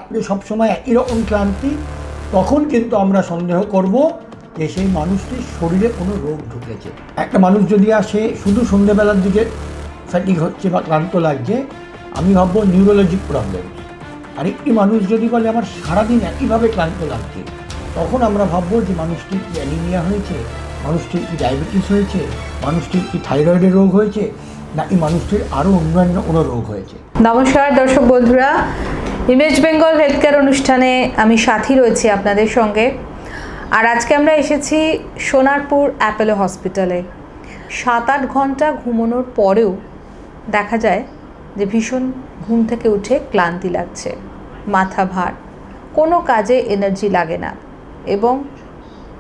রাত্রে সবসময় একই রকম ক্লান্তি, তখন কিন্তু আমরা সন্দেহ করব যে সেই মানুষটির শরীরে কোনো রোগ ঢুকেছে। একটা মানুষ যদি আসে শুধু সন্ধ্যেবেলার দিকে ফ্যাটিক হচ্ছে বা ক্লান্ত লাগছে, আমি ভাববো নিউরোলজিক প্রবলেম। আরেকটি মানুষ যদি বলে আমার সারাদিন একইভাবে ক্লান্ত লাগছে, তখন আমরা ভাববো যে মানুষটির কি অ্যানিমিয়া হয়েছে, মানুষটির কি ডায়াবেটিস হয়েছে, মানুষটির কি থাইরয়েডের রোগ হয়েছে, নাকি মানুষটির আরও অন্যান্য কোনো রোগ হয়েছে। নমস্কার দর্শক বন্ধুরা, ইমেজ বেঙ্গল হেলথ কেয়ার অনুষ্ঠানে আমি সাথী রয়েছি আপনাদের সঙ্গে। আর আজকে আমরা এসেছি সোনারপুর অ্যাপোলো হসপিটালে। 7-8 ঘন্টা ঘুমানোর পরেও দেখা যায় যে ভীষণ ঘুম থেকে উঠে ক্লান্তি লাগছে, মাথা ভার, কোনো কাজে এনার্জি লাগে না এবং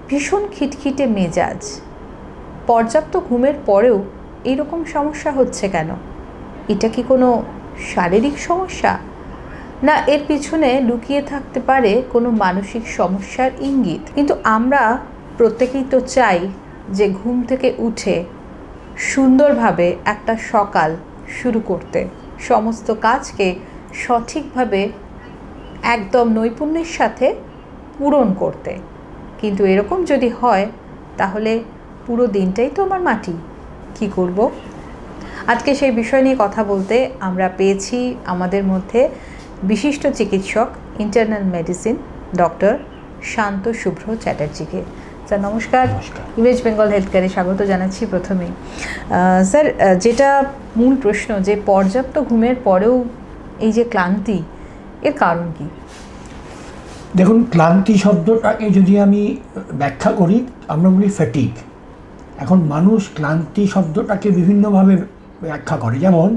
ভীষণ খিটখিটে মেজাজ। পর্যাপ্ত ঘুমের পরেও এইরকম সমস্যা হচ্ছে কেন? এটা কি কোনো শারীরিক সমস্যা, না এর পিছনে লুকিয়ে থাকতে পারে কোনো মানসিক সমস্যার ইঙ্গিত? কিন্তু আমরা প্রত্যেকেই তো চাই যে ঘুম থেকে উঠে সুন্দরভাবে একটা সকাল শুরু করতে, সমস্ত কাজকে সঠিকভাবে একদম নৈপুণ্যের সাথে পূরণ করতে। কিন্তু এরকম যদি হয় তাহলে পুরো দিনটাই তো আমার মাটি। কি করব? আজকে সেই বিষয় নিয়ে কথা বলতে আমরা পেয়েছি আমাদের মধ্যে বিশিষ্ট চিকিৎসক, ইন্টারনাল মেডিসিন ডক্টর শান্ত শুভ্র চ্যাটার্জিকে। স্যার নমস্কার। ইমেজ বেঙ্গল হেলথ কেয়ারে স্বাগত জানাচ্ছি। প্রথমেই স্যার, যেটা মূল প্রশ্ন, যে পর্যাপ্ত ঘুমের পরেও এই যে ক্লান্তি, এর কারণ কি? দেখুন, ক্লান্তি শব্দটাকে যদি আমি ব্যাখ্যা করি, আমরা বলি ফ্যাটিক। এখন মানুষ ক্লান্তি শব্দটাকে বিভিন্নভাবে ব্যাখ্যা করে। যেমন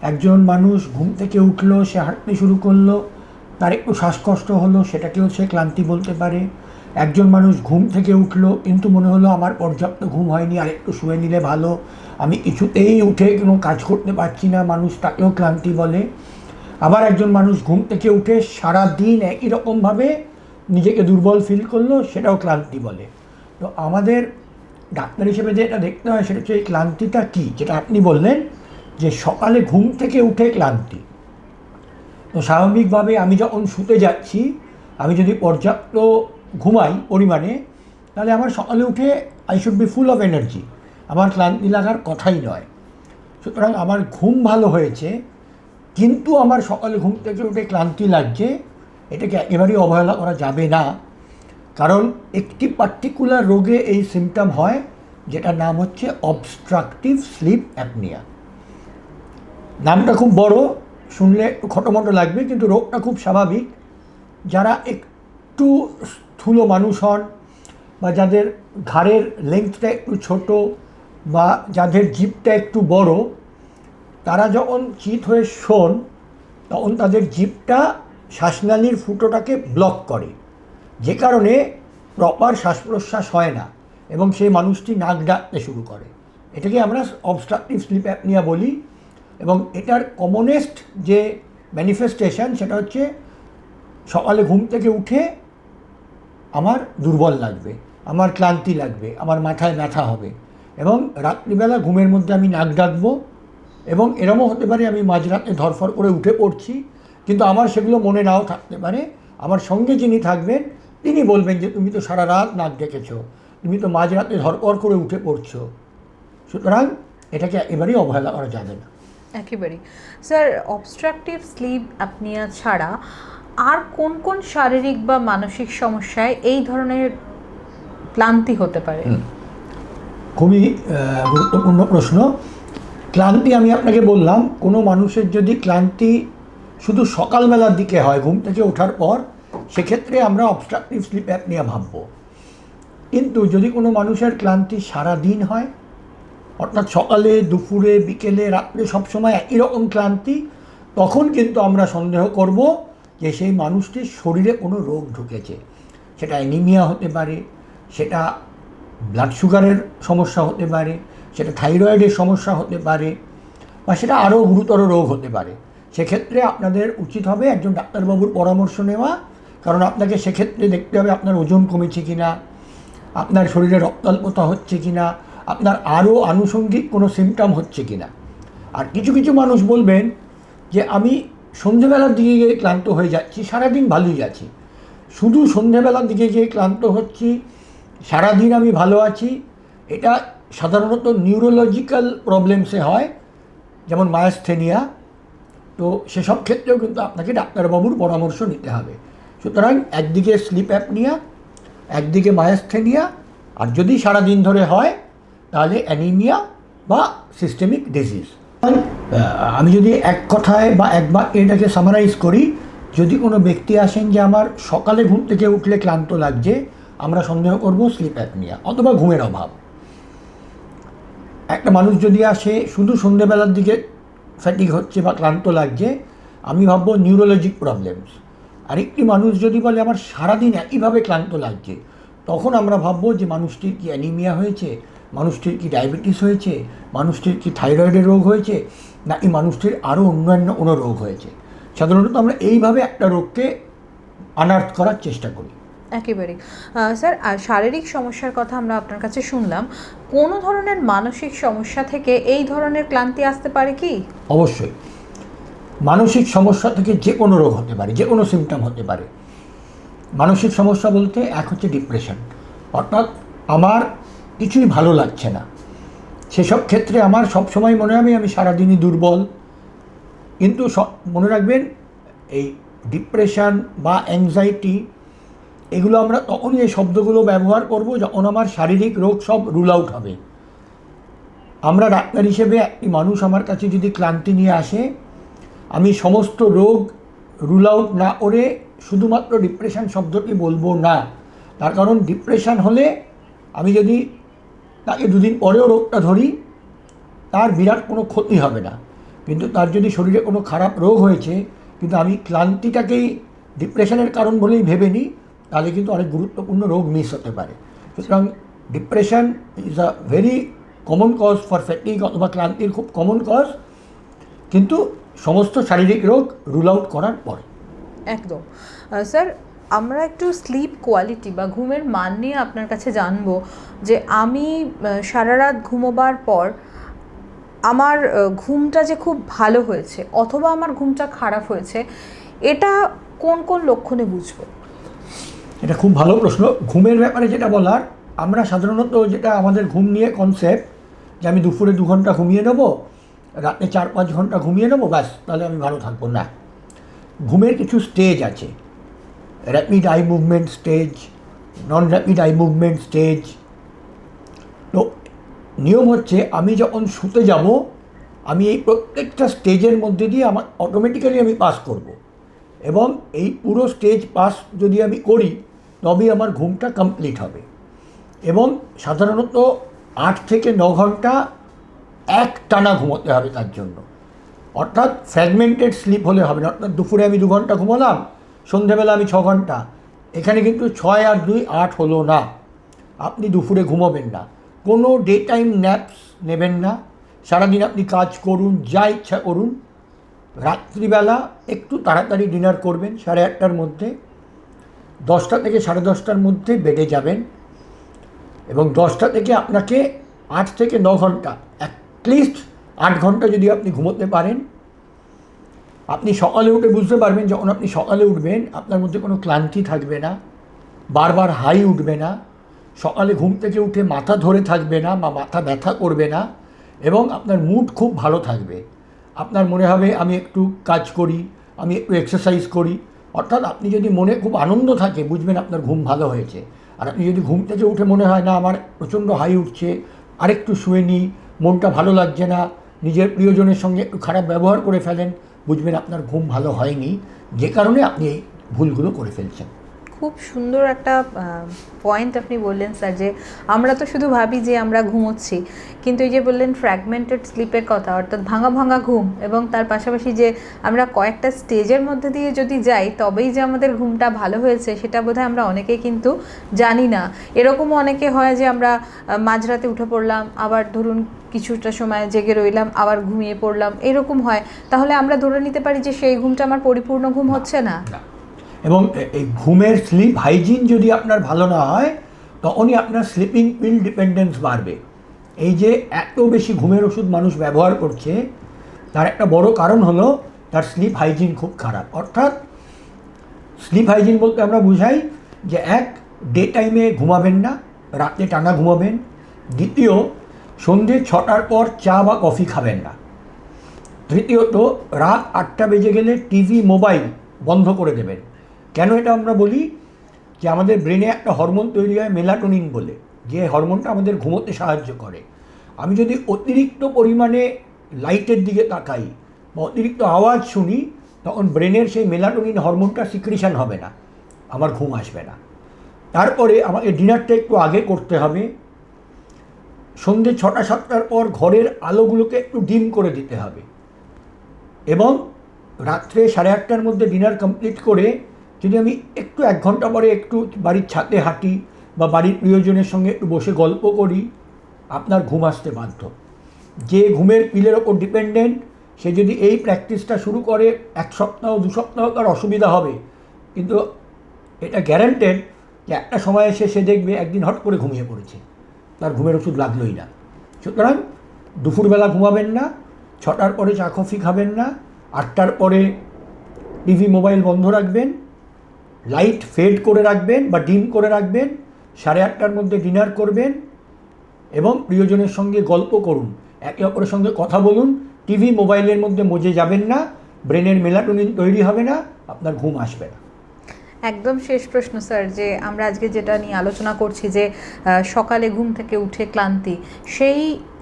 একজন মানুষ ঘুম থেকে উঠলো, সে হাঁটতে শুরু করলো, তার একটু শ্বাসকষ্ট হলো, সেটাকেও সে ক্লান্তি বলতে পারে। একজন মানুষ ঘুম থেকে উঠলো কিন্তু মনে হলো আমার পর্যাপ্ত ঘুম হয়নি, আর একটু শুয়ে নিলে ভালো, আমি কিছুতেই উঠে কোনো কাজ করতে পারছি না, মানুষ তাকেও ক্লান্তি বলে। আবার একজন মানুষ ঘুম থেকে উঠে সারাদিন একই রকমভাবে নিজেকে দুর্বল ফিল করলো, সেটাও ক্লান্তি বলে। তো আমাদের ডাক্তার হিসেবে যেটা দেখতে হয় সেটা হচ্ছে এই ক্লান্তিটা কী, যেটা আপনি বললেন যে সকালে ঘুম থেকে উঠে ক্লান্তি। তো স্বাভাবিকভাবে আমি যখন শুতে যাচ্ছি, আমি যদি পর্যাপ্ত ঘুমাই পরিমাণে, তাহলে আমার সকালে উঠে I should be full of energy, আমার ক্লান্তি লাগার কথাই নয়। সুতরাং আমার ঘুম ভালো হয়েছে কিন্তু আমার সকালে ঘুম থেকে উঠে ক্লান্তি লাগছে, এটাকে একেবারেই অবহেলা করা যাবে না। কারণ একটি পার্টিকুলার রোগে এই সিমটম হয়, যেটার নাম হচ্ছে অবস্ট্রাকটিভ স্লিপ অ্যাপনিয়া। নামটা খুব বড়, শুনলে একটু খটোমটো লাগবে, কিন্তু রোগটা খুব স্বাভাবিক। যারা একটু স্থূল মানুষ হন, বা যাদের ঘাড়ের লেন্থটা একটু ছোট, বা যাদের জিভটা একটু বড়, তারা যখন চিত হয়ে শোন, তখন তাদের জিভটা শ্বাসনালীর ফুটোটাকে ব্লক করে, যে কারণে প্রপার শ্বাস প্রশ্বাস হয় না এবং সেই মানুষটি নাক ডাকতে শুরু করে। এটাকে আমরা অবস্ট্রাকটিভ স্লিপ অ্যাপনিয়া বলি। এবং এটার কমনেস্ট যে ম্যানিফেস্টেশন সেটা হচ্ছে সকালে ঘুম থেকে উঠে আমার দুর্বল লাগবে, আমার ক্লান্তি লাগবে, আমার মাথায় ব্যথা হবে, এবং রাত্রিবেলা ঘুমের মধ্যে আমি নাক ডাকবো, এবং এরমও হতে পারে আমি মাঝরাতে ধরফর করে উঠে পড়ছি, কিন্তু আমার সেগুলো মনে নাও থাকতে পারে। আমার সঙ্গে যিনি থাকবেন তিনি বলবেন যে তুমি তো সারা রাত নাক ডেকেছো, তুমি তো মাঝরাতে ধরফর করে উঠে পড়ছো। সুতরাং এটাকে একেবারেই অবহেলা করা যাবে না। একেবারেই। স্যার, অবস্ট্রাকটিভ স্লিপ অ্যাপনিয়া ছাড়া আর কোন কোন শারীরিক বা মানসিক সমস্যায় এই ধরনের ক্লান্তি হতে পারে? খুবই গুরুত্বপূর্ণ প্রশ্ন। ক্লান্তি আমি আপনাকে বললাম, কোনো মানুষের যদি ক্লান্তি শুধু সকালবেলার দিকে হয়, ঘুম থেকে ওঠার পর, সেক্ষেত্রে আমরা অবস্ট্রাকটিভ স্লিপ অ্যাপনিয়া ভাবব। কিন্তু যদি কোনো মানুষের ক্লান্তি সারা দিন হয়, অর্থাৎ সকালে, দুপুরে, বিকেলে, রাত্রে সবসময় একই রকম ক্লান্তি, তখন কিন্তু আমরা সন্দেহ করব যে সেই মানুষটির শরীরে কোনো রোগ ঢুকেছে। সেটা অ্যানিমিয়া হতে পারে, সেটা ব্লাড সুগারের সমস্যা হতে পারে, সেটা থাইরয়েডের সমস্যা হতে পারে, বা সেটা আরও গুরুতর রোগ হতে পারে। সেক্ষেত্রে আপনাদের উচিত হবে একজন ডাক্তারবাবুর পরামর্শ নেওয়া, কারণ আপনাকে সেক্ষেত্রে দেখতে হবে আপনার ওজন কমেছে কি না, আপনার শরীরে রক্তাল্পতা হচ্ছে কি না, আপনার আরও আনুষঙ্গিক কোনো সিমটম হচ্ছে কি না। আর কিছু কিছু মানুষ বলবেন যে আমি সন্ধেবেলার দিকে গিয়ে ক্লান্ত হয়ে যাচ্ছি, সারাদিন ভালোই আছি, শুধু সন্ধেবেলার দিকে গিয়ে ক্লান্ত হচ্ছি, সারাদিন আমি ভালো আছি, এটা সাধারণত নিউরোলজিক্যাল প্রবলেমসে হয়, যেমন মায়াস্থেনিয়া। তো সেসব ক্ষেত্রেও কিন্তু আপনাকে ডাক্তারবাবুর পরামর্শ নিতে হবে। সুতরাং একদিকে স্লিপ অ্যাপনিয়া, একদিকে মায়াস্থেনিয়া, আর যদি সারাদিন ধরে হয় তাহলে অ্যানিমিয়া বা সিস্টেমিক ডিজিজ। আমি যদি এক কথায় বা একবার এটাকে সামারাইজ করি, যদি কোনো ব্যক্তি আসেন যে আমার সকালে ঘুম থেকে উঠলে ক্লান্ত লাগছে, আমরা সন্দেহ করব স্লিপ অ্যাপনিয়া অথবা ঘুমের অভাব। একটা মানুষ যদি আসে শুধু সন্ধ্যেবেলার দিকে ফ্যাটিক হচ্ছে বা ক্লান্ত লাগছে, আমি ভাববো নিউরোলজিক প্রবলেমস। আরেকটি মানুষ যদি বলে আমার সারাদিন একইভাবে ক্লান্ত লাগছে, তখন আমরা ভাববো যে মানুষটির কি অ্যানিমিয়া হয়েছে, মানুষটির কি ডায়াবেটিস হয়েছে, মানুষটির কি থাইরয়েডের রোগ হয়েছে, না এই মানুষটির আরও অন্যান্য কোনো রোগ হয়েছে। সাধারণত আমরা এইভাবে একটা রোগকে আনার্থ করার চেষ্টা করি। একেবারেই। স্যার, আর শারীরিক সমস্যার কথা আমরা আপনার কাছে শুনলাম, কোনো ধরনের মানসিক সমস্যা থেকে এই ধরনের ক্লান্তি আসতে পারে কি? অবশ্যই, মানসিক সমস্যা থেকে যে কোনো রোগ হতে পারে, যে কোনো সিমটম হতে পারে। মানসিক সমস্যা বলতে এক হচ্ছে ডিপ্রেশন, অর্থাৎ আমার কিছুই ভালো লাগছে না, সেসব ক্ষেত্রে আমার সবসময় মনে হবে আমি সারাদিনই দুর্বল। কিন্তু মনে রাখবেন, এই ডিপ্রেশন বা অ্যাংজাইটি এগুলো আমরা তখনই এই শব্দগুলো ব্যবহার করব যখন আমার শারীরিক রোগ সব রুল আউট হবে। আমরা ডাক্তার হিসেবে একটি মানুষ আমার কাছে যদি ক্লান্তি নিয়ে আসে, আমি সমস্ত রোগ রুল আউট না করে শুধুমাত্র ডিপ্রেশন শব্দটি বলবো না। তার কারণ ডিপ্রেশন হলে আমি যদি তাকে দুদিন পরেও রোগটা ধরি, তার বিরাট কোনো ক্ষতি হবে না। কিন্তু তার যদি শরীরে কোনো খারাপ রোগ হয়েছে, কিন্তু আমি ক্লান্তিটাকেই ডিপ্রেশনের কারণ বলেই ভেবে নিই, তাহলে কিন্তু অনেক গুরুত্বপূর্ণ রোগ মিস হতে পারে। সুতরাং depression is a very common cause for fatigue, অথবা ক্লান্তির খুব কমন কজ, কিন্তু সমস্ত শারীরিক রোগ রুল আউট করার পরে। একদম। স্যার, আমরা একটু স্লিপ কোয়ালিটি বা ঘুমের মান নিয়ে আপনার কাছে জানবো, যে আমি সারা রাত ঘুমোবার পর আমার ঘুমটা যে খুব ভালো হয়েছে অথবা আমার ঘুমটা খারাপ হয়েছে, এটা কোন কোন লক্ষণে বুঝবো? এটা খুব ভালো প্রশ্ন। ঘুমের ব্যাপারে যেটা বলার, আমরা সাধারণত যেটা আমাদের ঘুম নিয়ে কনসেপ্ট, যে আমি দুপুরে 2 ঘন্টা ঘুমিয়ে নেবো, রাতে 4-5 ঘন্টা ঘুমিয়ে নেবো, ব্যাস তাহলে আমি ভালো থাকবো না। ঘুমের কিছু স্টেজ আছে, র্যাপিড আই মুভমেন্ট স্টেজ, নন র্যাপিড আই মুভমেন্ট স্টেজ। তো নিয়ম হচ্ছে আমি যখন শুতে যাব, আমি এই প্রত্যেকটা স্টেজের মধ্যে দিয়ে আমার অটোমেটিক্যালি আমি পাস করব, এবং এই পুরো স্টেজ পাস যদি আমি করি তবেই আমার ঘুমটা কমপ্লিট হবে। এবং সাধারণত 8 থেকে 9 ঘন্টা এক টানা ঘুমোতে হবে তার জন্য। অর্থাৎ ফ্র্যাগমেন্টেড স্লিপ হলে হবে না। অর্থাৎ দুপুরে আমি 2 ঘন্টা ঘুমালাম, সন্ধ্যেবেলা আমি 6 ঘন্টা, এখানে কিন্তু 6 আর 2 8 হলো না। আপনি দুপুরে ঘুমোবেন না, কোনো ডে টাইম ন্যাপস নেবেন না, সারাদিন আপনি কাজ করুন, যা ইচ্ছা করুন। রাত্রিবেলা একটু তাড়াতাড়ি ডিনার করবেন, 8:30টার মধ্যে, 10টা থেকে 10:30টার মধ্যে বেডে যাবেন, এবং 10টা থেকে আপনাকে 8 থেকে 9 ঘন্টা, অ্যাটলিস্ট 8 ঘন্টা যদি আপনি ঘুমোতে পারেন, আপনি সকালে উঠে বুঝতে পারবেন, যখন আপনি সকালে উঠবেন আপনার মধ্যে কোনো ক্লান্তি থাকবে না, বারবার হাই উঠবে না, সকালে ঘুম থেকে উঠে মাথা ধরে থাকবে না বা মাথা ব্যথা করবে না, এবং আপনার মুড খুব ভালো থাকবে। আপনার মনে হবে আমি একটু কাজ করি, আমি একটু এক্সারসাইজ করি। অর্থাৎ আপনি যদি মনে খুব আনন্দ থাকে, বুঝবেন আপনার ঘুম ভালো হয়েছে। আর আপনি যদি ঘুম থেকে উঠে মনে হয় না আমার প্রচণ্ড হাই উঠছে, আরেকটু শুয়ে নিই, মনটা ভালো লাগছে না, নিজের প্রিয়জনের সঙ্গে একটু খারাপ ব্যবহার করে ফেলেন, বুঝবেন আপনার ঘুম ভালো হয়নি, যে কারণে আপনি এই ভুলগুলো করে ফেলছেন। খুব সুন্দর একটা পয়েন্ট আপনি বললেন স্যার, যে আমরা তো শুধু ভাবি যে আমরা ঘুমোচ্ছি, কিন্তু এই যে বললেন ফ্র্যাগমেন্টেড স্লিপের কথা, অর্থাৎ ভাঙা ভাঙা ঘুম, এবং তার পাশাপাশি যে আমরা কয়েকটা স্টেজের মধ্যে দিয়ে যদি যাই তবেই যে আমাদের ঘুমটা ভালো হয়েছে, সেটা বোধহয় আমরা অনেকেই কিন্তু জানি না। এরকমও অনেকে হয় যে আমরা মাঝরাতে উঠে পড়লাম, আবার ধরুন কিছুটা সময় জেগে রইলাম, আবার ঘুমিয়ে পড়লাম, এরকম হয়। তাহলে আমরা ধরে নিতে পারি যে সেই ঘুমটা আমার পরিপূর্ণ ঘুম হচ্ছে না। এবং এই ঘুমের স্লিপ হাইজিন যদি আপনার ভালো না হয়, তখনই আপনার স্লিপিং পিল ডিপেন্ডেন্স বাড়বে। এই যে এত বেশি ঘুমের ওষুধ মানুষ ব্যবহার করছে, তার একটা বড় কারণ হলো তার স্লিপ হাইজিন খুব খারাপ। অর্থাৎ স্লিপ হাইজিন বলতে আমরা বুঝাই যে এক, ডে টাইমে ঘুমাবেন না, রাতে টানা ঘুমাবেন। দ্বিতীয়, সন্ধ্যে 6টার পর চা বা কফি খাবেন না। তৃতীয়ত, রাত 8টা বেজে গেলে টিভি মোবাইল বন্ধ করে দেবেন। কেন এটা আমরা বলি? যে আমাদের ব্রেনে একটা হরমোন তৈরি হয় মেলাটোনিন বলে, যে হরমোনটা আমাদের ঘুমোতে সাহায্য করে। আমি যদি অতিরিক্ত পরিমাণে লাইটের দিকে তাকাই বা অতিরিক্ত আওয়াজ শুনি, তখন ব্রেনের সেই মেলাটোনিন হরমোনটা সিক্রিশন হবে না, আমার ঘুম আসবে না। তারপরে আমাকে ডিনারটা একটু আগে করতে হবে। সন্ধ্যে 6টা-7টার পর ঘরের আলোগুলোকে একটু ডিম করে দিতে হবে এবং রাত্রে 8:30টার মধ্যে ডিনার কমপ্লিট করে যদি আমি একটু 1 ঘন্টা পরে একটু বাড়ির ছাদে হাঁটি বা বাড়ির প্রিয়জনের সঙ্গে একটু বসে গল্প করি, আপনার ঘুম আসতে বাধ্য। যে ঘুমের পিলের ওপর ডিপেন্ডেন্ট, সে যদি এই প্র্যাকটিসটা শুরু করে 1 সপ্তাহ 2 সপ্তাহ তার অসুবিধা হবে, কিন্তু এটা গ্যারান্টেড যে একটা সময় এসে সে দেখবে একদিন হট করে ঘুমিয়ে পড়েছে, তার ঘুমের ওষুধ লাগলোই না। সুতরাং দুপুরবেলা ঘুমাবেন না, 6টার পরে চা কফি খাবেন না, 8টার পরে টিভি মোবাইল বন্ধ রাখবেন, লাইট ফেড করে রাখবেন বা ডিম করে রাখবেন, 8:30টার মধ্যে ডিনার করবেন এবং প্রিয়জনের সঙ্গে গল্প করুন, একে অপরের সঙ্গে কথা বলুন। টিভি মোবাইলের মধ্যে মজে যাবেন না, ব্রেনের মেলাটোনিন তৈরি হবে না, আপনার ঘুম আসবে না। একদম শেষ প্রশ্ন স্যার, যে আমরা আজকে যেটা নিয়ে আলোচনা করছি যে সকালে ঘুম থেকে উঠে ক্লান্তি, সেই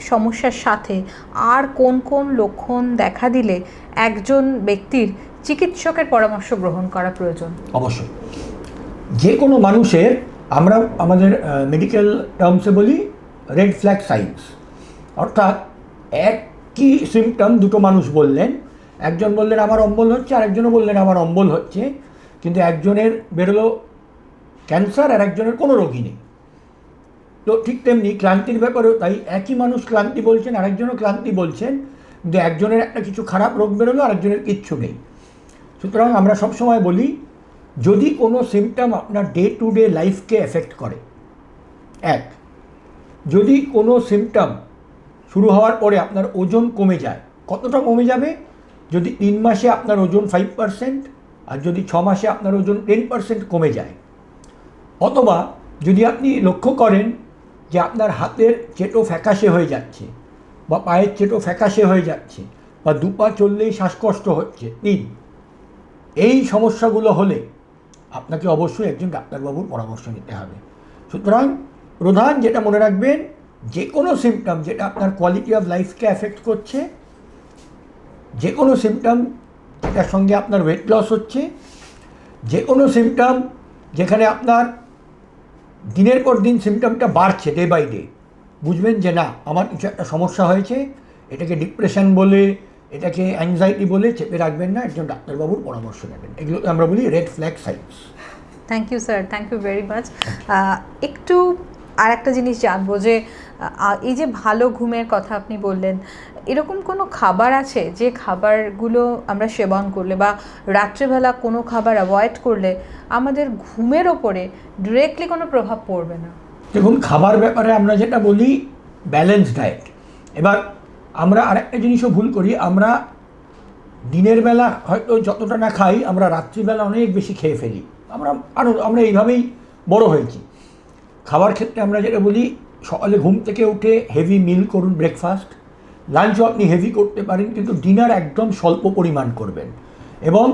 সমস্যার সাথে আর কোন কোন লক্ষণ দেখা দিলে একজন ব্যক্তির চিকিৎসকের পরামর্শ গ্রহণ করা প্রয়োজন? অবশ্যই যে কোনো মানুষের, আমরা আমাদের মেডিকেল টার্মসে বলি রেড ফ্ল্যাগ সাইন্স। অর্থাৎ একই সিমটম দুটো মানুষ বললেন, একজন বললেন আমার অম্বল হচ্ছে, আরেকজনও বললেন আমার অম্বল হচ্ছে, কিন্তু একজনের বেরোলো ক্যান্সার আর একজনের কোনো রোগী নেই। তো ঠিক তেমনি ক্লান্তির ব্যাপারেও তাই, একই মানুষ ক্লান্তি বলছেন, আরেকজনও ক্লান্তি বলছেন, কিন্তু একজনের একটা কিছু খারাপ রোগ বেরোলো, আরেকজনের কিচ্ছু নেই। সুতরাং আমরা সবসময় বলি, যদি কোনো সিমটম আপনার ডে টু ডে লাইফকে এফেক্ট করে, এক, যদি কোনো সিমটম শুরু হওয়ার পরে আপনার ওজন কমে যায়, কতটা কমে যাবে? যদি 3 মাসে আপনার ওজন 5% আর যদি 6 মাসে আপনার ওজন 10% কমে যায়, অথবা যদি আপনি লক্ষ্য করেন যে আপনার হাতের চেটো ফ্যাকাশে হয়ে যাচ্ছে বা পায়ের চেটো ফ্যাকাশে হয়ে যাচ্ছে বা 2 পা চললেই শ্বাসকষ্ট হচ্ছে, 3, এই সমস্যাগুলো হলে আপনাকে অবশ্যই একজন ডাক্তারবাবুর পরামর্শ নিতে হবে। সুতরাং প্রধান যেটা মনে রাখবেন, যে কোনো সিমটম যেটা আপনার কোয়ালিটি অফ লাইফকে এফেক্ট করছে, যে কোনো সিমটম যেটার সঙ্গে আপনার ওয়েট লস হচ্ছে, যে কোনো সিমটম যেখানে আপনার দিনের পর দিন সিমটমটা বাড়ছে ডে বাই ডে, বুঝবেন যে না, আমার কিছু একটা সমস্যা হয়েছে। এটাকে ডিপ্রেশন বলে, এটাকে অ্যাংজাইটি বলে চেপে রাখবেন না, একজন ডাক্তারবাবুর পরামর্শ নেবেন। এগুলো আমরা বলি red flag signs. Thank you sir, thank you very much. একটু আর একটা জিনিস জানবো যে এই যে ভালো ঘুমের কথা আপনি বললেন, এরকম কোনো খাবার আছে যে খাবারগুলো আমরা সেবন করলে বা রাত্রেবেলা কোনো খাবার অ্যাভয়েড করলে আমাদের ঘুমের ওপরে ডিরেক্টলি কোনো প্রভাব পড়বে না? দেখুন, খাবার ব্যাপারে আমরা যেটা বলি ব্যালেন্স ডায়েট। এবার আমরা আরেকটা জিনিসও ভুল করি, আমরা দিনের বেলা হয়তো যতটা না খাই, আমরা রাত্রিবেলা অনেক বেশি খেয়ে ফেলি। আমরা এইভাবেই বড় হয়েছি। খাবার ক্ষেত্রে আমরা যেটা বলি, সকালে ঘুম থেকে উঠে হেভি মিল করুন, ব্রেকফাস্ট, লাঞ্চও আপনি হেভি করতে পারেন, কিন্তু ডিনার একদম স্বল্প পরিমাণ করবেন। এবং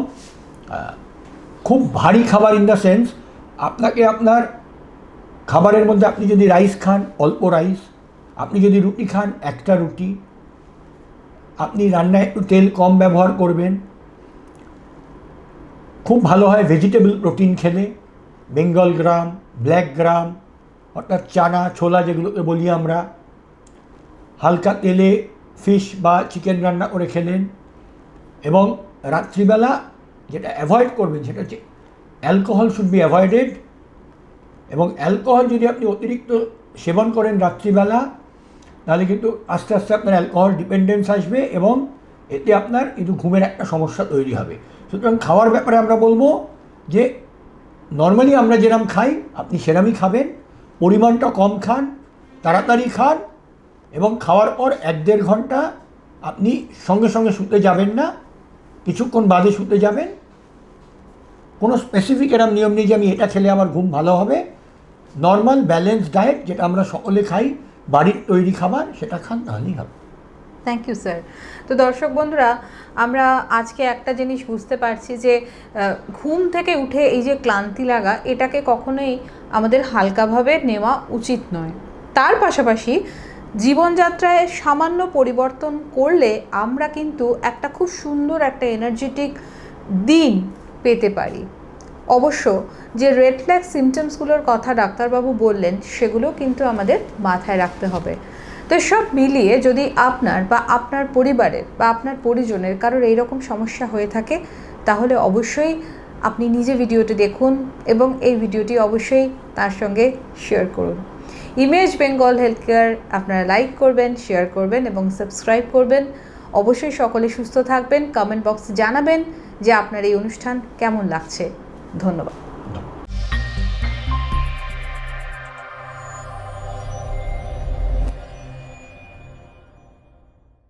খুব ভারী খাবার ইন দ্য সেন্স, আপনাকে আপনার খাবারের মধ্যে আপনি যদি রাইস খান, অল্প রাইস, আপনি যদি রুটি খান, একটা রুটি, আপনি রান্নায় একটু তেল কম ব্যবহার করবেন। খুব ভালো হয় ভেজিটেবল প্রোটিন খেলে, বেঙ্গল গ্রাম, ব্ল্যাক গ্রাম, অর্থাৎ চানা ছোলা যেগুলোকে বলি আমরা, হালকা তেলে ফিশ বা চিকেন রান্না করে খেলেন। এবং রাত্রিবেলা যেটা অ্যাভয়েড করবেন সেটা হচ্ছে অ্যালকোহল শুড বি অ্যাভয়েডেড। এবং অ্যালকোহল যদি আপনি অতিরিক্ত সেবন করেন রাত্রিবেলা, তাহলে কিন্তু আস্তে আস্তে আপনার অ্যালকোহল ডিপেন্ডেন্স আসবে এবং এতে আপনার কিন্তু ঘুমের একটা সমস্যা তৈরি হবে। সুতরাং খাওয়ার ব্যাপারে আমরা বলবো যে নর্মালি আমরা যেরকম খাই আপনি সেরকমই খাবেন, পরিমাণটা কম খান, তাড়াতাড়ি খান, এবং খাওয়ার পর 1-1.5 ঘন্টা আপনি সঙ্গে সঙ্গে শুতে যাবেন না, কিছুক্ষণ বাদে শুতে যাবেন, কোনো স্পেসিফিক এরম নিয়ম নেই যে আমি এটা খেলে আমার ঘুম ভালো হবে। নর্মাল ব্যালেন্স ডায়েট যেটা আমরা সকলে খাই, বাড়ির তৈরি খাবার, সেটা খান, তাহলেই হবে। Thank you sir. তো দর্শক বন্ধুরা, আমরা আজকে একটা জিনিস বুঝতে পারছি যে ঘুম থেকে উঠে এই যে ক্লান্তি লাগা, এটাকে কখনোই আমাদের হালকাভাবে নেওয়া উচিত নয়। তার পাশাপাশি জীবনযাত্রায় সামান্য পরিবর্তন করলে আমরা কিন্তু একটা খুব সুন্দর একটা এনার্জেটিক দিন পেতে পারি। অবশ্য যে রেড ফ্ল্যাগ সিমটমসগুলোর কথা ডাক্তারবাবু বললেন, সেগুলো কিন্তু আমাদের মাথায় রাখতে হবে। তো সব মিলিয়ে যদি আপনার বা আপনার পরিবারের বা আপনার পরিজনের কারোর এইরকম সমস্যা হয়ে থাকে, তাহলে অবশ্যই আপনি নিজে ভিডিওটি দেখুন এবং এই ভিডিওটি অবশ্যই তার সঙ্গে শেয়ার করুন। ইমেজ বেঙ্গল হেলথ কেয়ার আপনারা লাইক করবেন, শেয়ার করবেন এবং সাবস্ক্রাইব করবেন। অবশ্যই সকলে সুস্থ থাকবেন। কমেন্ট বক্সে জানাবেন যে আপনার এই অনুষ্ঠান কেমন লাগছে। ধন্যবাদ।